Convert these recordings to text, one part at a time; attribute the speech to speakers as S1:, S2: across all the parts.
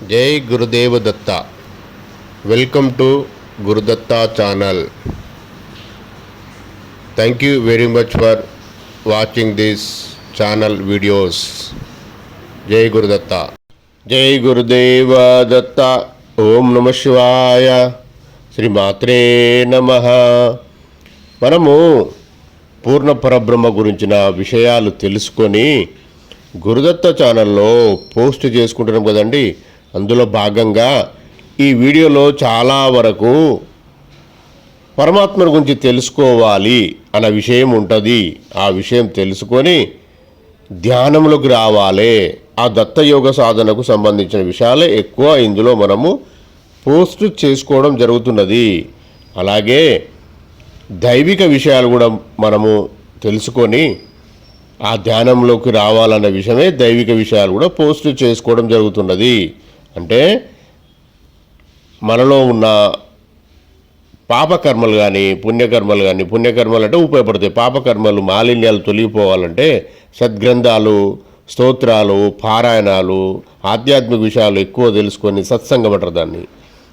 S1: జై గురుదేవ దత్త. Welcome to Gurudatta channel. Thank you very much for watching this channel videos. జై గురుదత్త. జై గురుదేవ దత్త. ఓం నమ శివాయ. శ్రీమాత్రే నమః. మనము పూర్ణ పరబ్రహ్మ గురించిన విషయాలు తెలుసుకొని గురుదత్త ఛానల్లో పోస్ట్ చేసుకుంటున్నాం కదండి. అందులో భాగంగా ఈ వీడియోలో చాలా వరకు పరమాత్మ గురించి తెలుసుకోవాలి అన్న విషయం ఉంటుంది. ఆ విషయం తెలుసుకొని ధ్యానంలోకి రావాలి. ఆ దత్తయోగ సాధనకు సంబంధించిన విషయాలే ఎక్కువ ఇందులో మనము పోస్ట్ చేసుకోవడం జరుగుతున్నది. అలాగే దైవిక విషయాలు కూడా మనము తెలుసుకొని ఆ ధ్యానంలోకి రావాలన్న విషయమే దైవిక విషయాలు కూడా పోస్ట్ చేసుకోవడం జరుగుతున్నది. అంటే మనలో ఉన్న పాపకర్మలు కానీ పుణ్యకర్మలు కానీ, పుణ్యకర్మలు అంటే ఉపయోగపడతాయి. పాపకర్మలు మాలిన్యాలు తొలగిపోవాలంటే సద్గ్రంథాలు, స్తోత్రాలు, పారాయణాలు, ఆధ్యాత్మిక విషయాలు ఎక్కువ తెలుసుకొని, సత్సంగం అంటారు దాన్ని,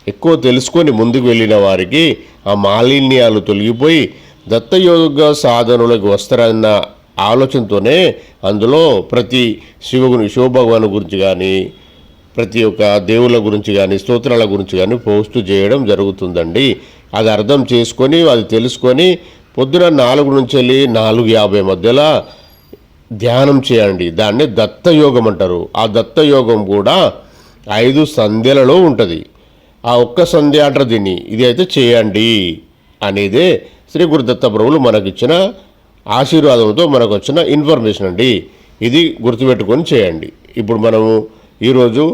S1: ఎక్కువ తెలుసుకొని ముందుకు వెళ్ళిన వారికి ఆ మాలిన్యాలు తొలగిపోయి దత్తయోగ సాధనలోకి వస్తారన్న ఆలోచనతోనే అందులో ప్రతి శివభగవాను గురించి కానీ, ప్రతి ఒక్క దేవుళ్ళ గురించి కానీ, స్తోత్రాల గురించి కానీ పోస్టు చేయడం జరుగుతుందండి. అది అర్థం చేసుకొని, అది తెలుసుకొని పొద్దున 4 నుంచి వెళ్ళి 4:50 మధ్యలో ధ్యానం చేయండి. దాన్ని దత్తయోగం అంటారు. ఆ దత్తయోగం కూడా 5 సంధ్యలలో ఉంటుంది. ఆ ఒక్క సంధ్య అంటారు దీన్ని. ఇది అయితే చేయండి అనేదే శ్రీ గురుదత్త ప్రభువులు మనకిచ్చిన ఆశీర్వాదంతో మనకు వచ్చిన ఇన్ఫర్మేషన్ అండి. ఇది గుర్తుపెట్టుకొని చేయండి. ఇప్పుడు మనము ఈరోజు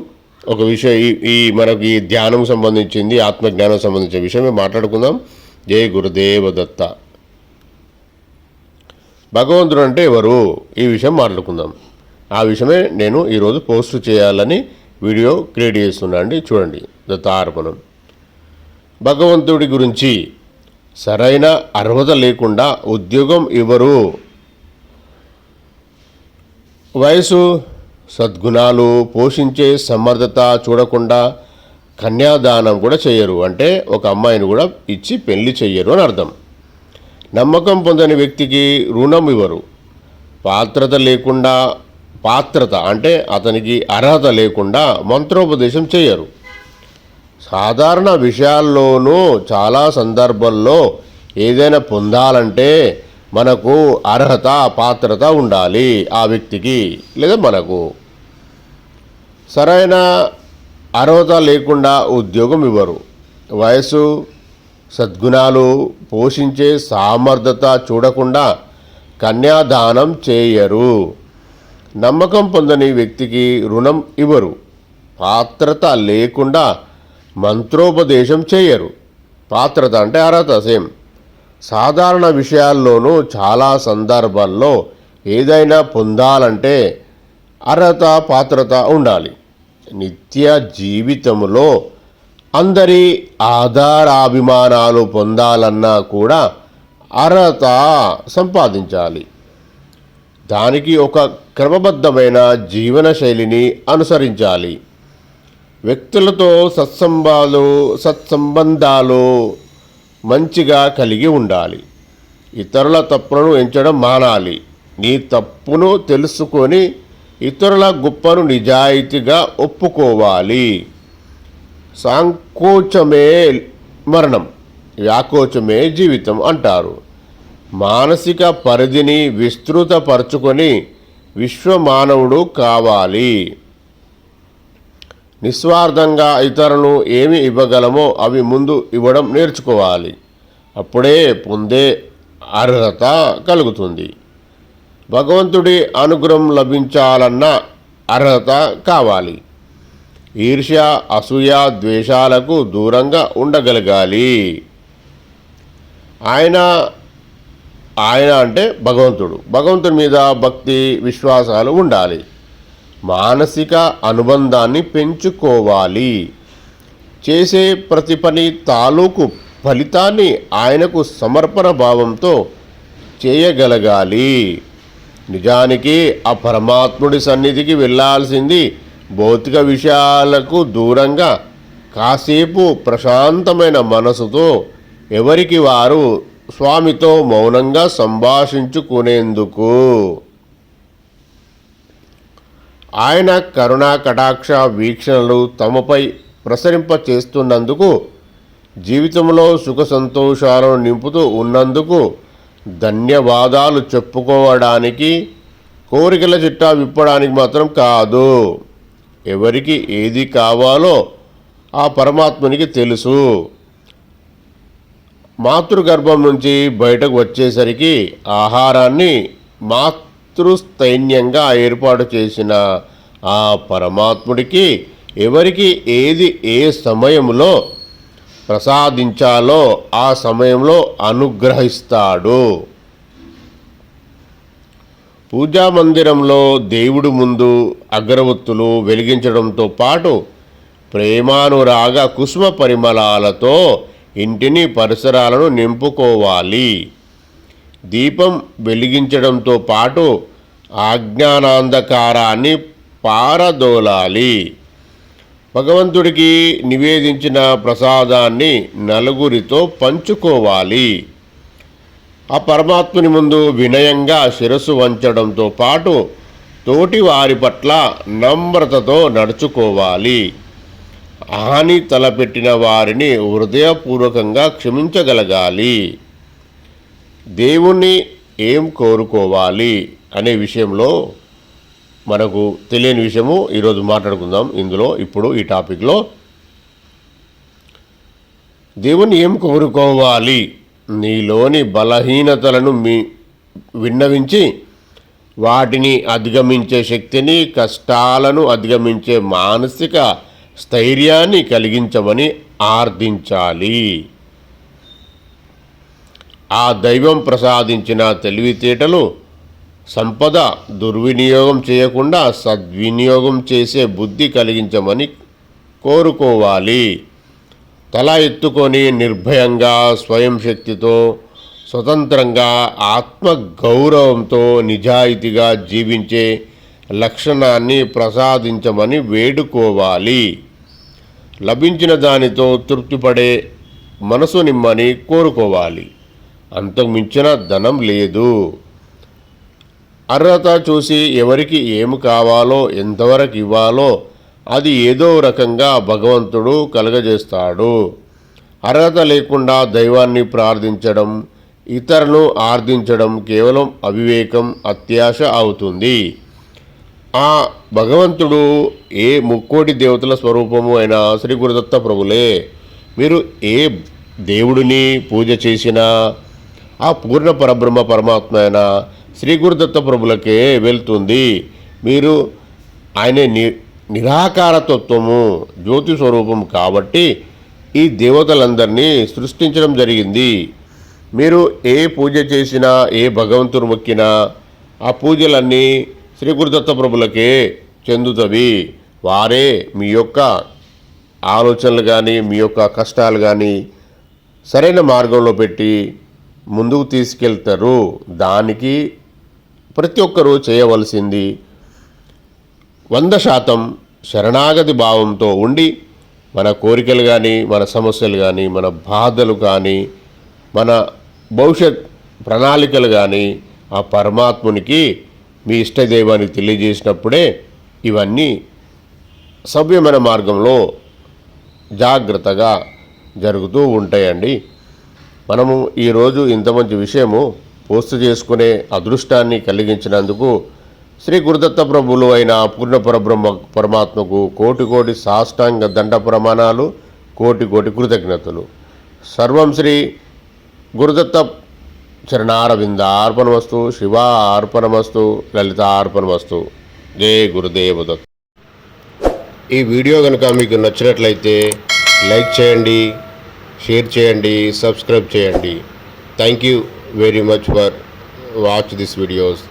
S1: ఒక విషయం, ఈ మనకు ఈ ధ్యానం సంబంధించింది, ఆత్మజ్ఞానం సంబంధించిన విషయమే మాట్లాడుకుందాం. జై గురుదేవ దత్త. భగవంతుడు అంటే ఎవరు, ఈ విషయం మాట్లాడుకుందాం. ఆ విషయమే నేను ఈరోజు పోస్ట్ చేయాలని వీడియో క్రియేట్ చేస్తున్నా అండి. చూడండి, దత్తార్పణం. భగవంతుడి గురించి సరైన అర్హత లేకుండా ఉద్యోగం ఇవ్వరు. వయసు, సద్గుణాలు, పోషించే సమర్థత చూడకుండా కన్యాదానం కూడా చేయరు. అంటే ఒక అమ్మాయిని కూడా ఇచ్చి పెళ్లి చెయ్యరు అని అర్థం. నమ్మకం పొందని వ్యక్తికి రుణం ఇవ్వరు. పాత్రత అంటే అతనికి అర్హత లేకుండా మంత్రోపదేశం చేయరు. సాధారణ విషయాల్లోనూ చాలా సందర్భాల్లో ఏదైనా పొందాలంటే మనకు అర్హత, పాత్రత ఉండాలి. ఆ వ్యక్తికి లేదా మనకు సరైన అర్హత లేకుండా ఉద్యోగం ఇవ్వరు. వయసు, సద్గుణాలు, పోషించే సామర్థ్యత చూడకుండా కన్యాదానం చేయరు. నమ్మకం పొందని వ్యక్తికి రుణం ఇవ్వరు. పాత్రత లేకుండా మంత్రోపదేశం చేయరు. పాత్రత అంటే అర్హత సేమ్. సాధారణ విషయాల్లోనూ చాలా సందర్భాల్లో ఏదైనా పొందాలంటే అర్హత, పాత్రత ఉండాలి. నిత్య జీవితంలో అందరి ఆధారాభిమానాలు పొందాలన్నా కూడా అర్హత సంపాదించాలి. దానికి ఒక క్రమబద్ధమైన జీవన శైలిని అనుసరించాలి. వ్యక్తులతో సత్సంబంధాలు మంచిగా కలిగి ఉండాలి. ఇతరుల తప్పులను ఎంచడం మానాలి. నీ తప్పును తెలుసుకొని ఇతరుల గొప్పను నిజాయితీగా ఒప్పుకోవాలి. సంకోచమే మరణం, వ్యాకోచమే జీవితం అంటారు. మానసిక పరిధిని విస్తృతపరచుకొని విశ్వమానవుడు కావాలి. నిస్వార్థంగా ఇతరులను ఏమి ఇవ్వగలమో అవి ముందు ఇవ్వడం నేర్చుకోవాలి. అప్పుడే పొందే అర్హత కలుగుతుంది. భగవంతుడి అనుగ్రహం లభించాలన్న అర్హత కావాలి. ఈర్ష్య, అసూయ, ద్వేషాలకు దూరంగా ఉండగలగాలి. ఆయన అంటే భగవంతుడి మీద భక్తి, విశ్వాసాలు ఉండాలి. మానసిక అనుబంధాన్ని పెంచుకోవాలి. చేసే ప్రతి పని తాలూకు ఫలితాన్ని ఆయనకు సమర్పణ భావంతో చేయగలగాలి. నిజానికి ఆ పరమాత్ముడి సన్నిధికి వెళ్ళాల్సింది భౌతిక విషయాలకు దూరంగా కాసేపు ప్రశాంతమైన మనసుతో ఎవరికి వారు స్వామితో మౌనంగా సంభాషించుకునేందుకు. ఆయన కరుణా కటాక్ష వీక్షణలు తమపై ప్రసరింప చేస్తున్నందుకు, జీవితంలో సుఖ సంతోషాలను నింపుతూ ఉన్నందుకు ధన్యవాదాలు చెప్పుకోవడానికి, కోరికల చిట్టా విప్పడానికి మాత్రం కాదు. ఎవరికి ఏది కావాలో ఆ పరమాత్మునికి తెలుసు. మాతృగర్భం నుంచి బయటకు వచ్చేసరికి ఆహారాన్ని మాతృస్థైన్యంగా ఏర్పాటు చేసిన ఆ పరమాత్ముడికి ఎవరికి ఏది ఏ సమయంలో ప్రసాదించాలో ఆ సమయంలో అనుగ్రహిస్తాడు. పూజా మందిరంలో దేవుడి ముందు అగరవత్తులు వెలిగించడంతో పాటు ప్రేమానురాగ కుసుమ పరిమళాలతో ఇంటిని పరిసరాలను నింపుకోవాలి. దీపం వెలిగించడంతో పాటు అజ్ఞానాంధకారాన్ని పారదోలాలి. భగవంతుడికి నివేదించిన ప్రసాదాన్ని నలుగురితో పంచుకోవాలి. ఆ పరమాత్ముని ముందు వినయంగా శిరస్సు వంచడంతో పాటు తోటి వారి పట్ల నమ్రతతో నడుచుకోవాలి. హాని తలపెట్టిన వారిని హృదయపూర్వకంగా క్షమించగలగాలి. దేవుణ్ణి ఏం కోరుకోవాలి అనే విషయంలో మనకు తెలియని విషయము ఈరోజు మాట్లాడుకుందాం. ఇప్పుడు ఈ టాపిక్లో దేవుణ్ణి ఏం కోరుకోవాలి, నీలోని బలహీనతలను విన్నవించి వాటిని అధిగమించే శక్తిని, కష్టాలను అధిగమించే మానసిక స్థైర్యాన్ని కలిగించమని ఆర్థించాలి. ఆ దైవం ప్రసాదించిన తెలివితేటలు, సంపద దుర్వినియోగం చేయకుండా సద్వినియోగం చేసే బుద్ధి కలిగించమని కోరుకోవాలి. తల ఎత్తుకొని నిర్భయంగా, స్వయం శక్తితో, స్వతంత్రంగా, ఆత్మగౌరవంతో, నిజాయితీగా జీవించే లక్షణాన్ని ప్రసాదించమని వేడుకోవాలి. లభించిన దానితో తృప్తిపడే మనసు నిమ్మని కోరుకోవాలి. అంతకు మించిన ధనం లేదు. అర్హత చూసి ఎవరికి ఏమి కావాలో, ఎంతవరకు ఇవ్వాలో అది ఏదో రకంగా భగవంతుడు కలుగజేస్తాడు. అర్హత లేకుండా దైవాన్ని ప్రార్థించడం, ఇతరులను ఆర్థించడం కేవలం అవివేకం, అత్యాశ అవుతుంది. ఆ భగవంతుడు ఏ ముక్కోటి దేవతల స్వరూపము అయిన శ్రీ గురుదత్త ప్రభులే. మీరు ఏ దేవుడిని పూజ చేసినా ఆ పూర్ణ పరబ్రహ్మ పరమాత్మ అయిన శ్రీ గురుదత్త ప్రభులకే వెళ్తుంది. మీరు ఆయన నిరాకారతత్వము, జ్యోతి స్వరూపం కాబట్టి ఈ దేవతలందరినీ సృష్టించడం జరిగింది. మీరు ఏ పూజ చేసినా, ఏ భగవంతుడు మొక్కినా ఆ పూజలన్నీ శ్రీ గురుదత్త ప్రభులకే చెందుతవి. వారే మీ యొక్క ఆలోచనలు కానీ, మీ యొక్క కష్టాలు కానీ సరైన మార్గంలో పెట్టి ముందుకు తీసుకెళ్తారు. దానికి ప్రతి ఒక్కరూ చేయవలసింది 100% శరణాగతి భావంతో ఉండి మన కోరికలు కానీ, మన సమస్యలు కానీ, మన బాధలు కానీ, మన భవిష్యత్ ప్రణాళికలు కానీ ఆ పరమాత్మునికి, మీ ఇష్టదైవానికి తెలియజేసినప్పుడే ఇవన్నీ సవ్యమైన మార్గంలో జాగ్రత్తగా జరుగుతూ ఉంటాయండి. మనము ఈరోజు ఇంత మంచి విషయము పోస్ట్ చేసుకునే అదృష్టాన్ని కలిగించినందుకు శ్రీ గురుదత్త ప్రభులు అయిన పూర్ణ పరబ్రహ్మ పరమాత్మకు కోటి కోటి సాష్టాంగ దండ ప్రమాణాలు, కోటి కోటి కృతజ్ఞతలు. సర్వం శ్రీ గురుదత్త చరణారవిందార్పణమస్తు, శివార్పణమస్తు, లలితార్పణమస్తు. జై గురుదేవదత్త. ఈ వీడియో కనుక మీకు నచ్చినట్లయితే లైక్ చేయండి, షేర్ చేయండి, సబ్స్క్రైబ్ చేయండి. Thank you very much for watch this videos.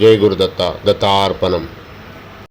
S1: జై గురుదత్త. దత్తార్పణం.